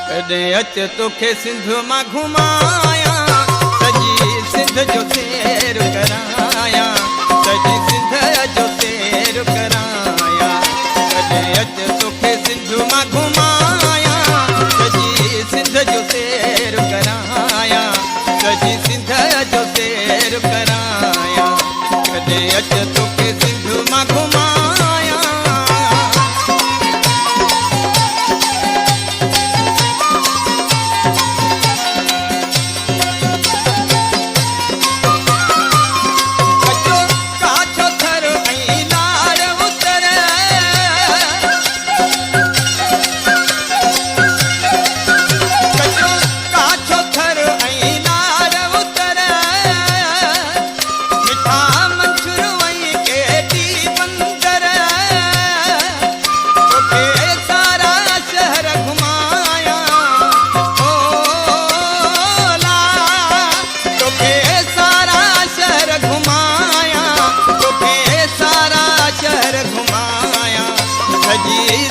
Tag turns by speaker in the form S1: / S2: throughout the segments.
S1: कॾहिं अच तोखे सिंध मां घुमाया, सॼी सिंध जो सैर कराया, सॼी सिंध जो सैर कराया। कॾहिं अच तोखे सिंध मां घुमाया, सॼी सिंध जो सैर कराया, सॼी सिंध जो सैर कराया। कॾहिं अच तोखे सिंध मां घुमाया।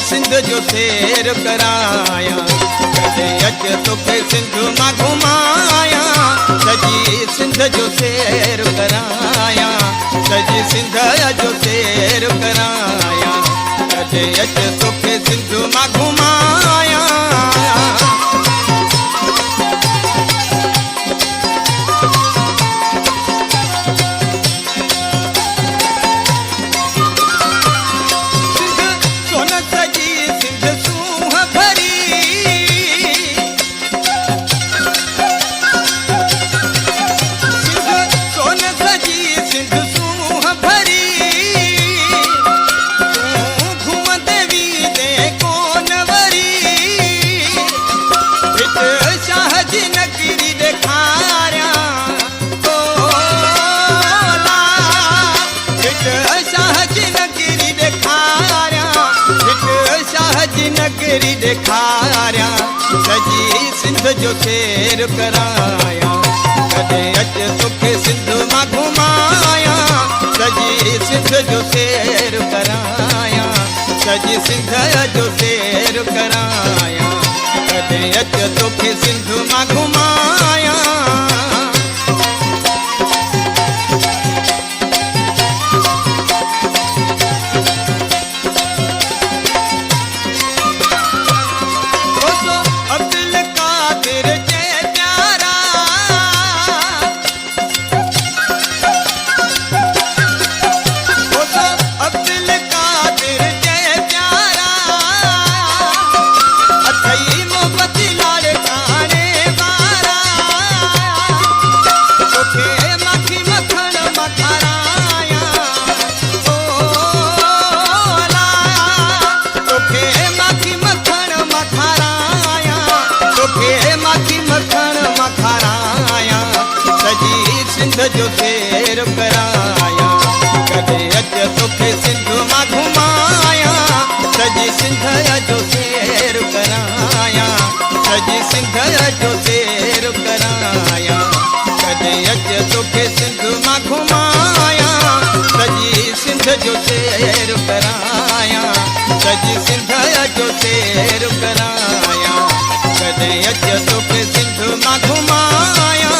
S1: सिंध जो सैर कराया, कॾहिं अच तोखे सिंध मां घुमाया, सॼी सिंध जो सैर कराया, सॼी सिंध जो सैर कराया। कॾहिं अच तोखे सिंध मां घुमाया। नगरी ॾेखारिया, सॼी सिंध जो सैर कराया। कॾहिं अच तोखे सिंध मां घुमाया, सॼी सिंध जो सैर कराया, सॼी सिंध जो सैर कराया। कॾहिं अच तोखे सिंध मां घुमाया। सिंध जो सैर कराया, कॾहिं अच तोखे सिंध मां घुमाया, सॼी सिंध जो सैर कराया, सॼी सिंध जो सैर कराया। कॾहिं अच तोखे सिंध मां घुमाया, सॼी सिंध जो सैर कराया, सॼी सिंध जो सैर कराया। कॾहिं अच तोखे सिंध मां घुमाया।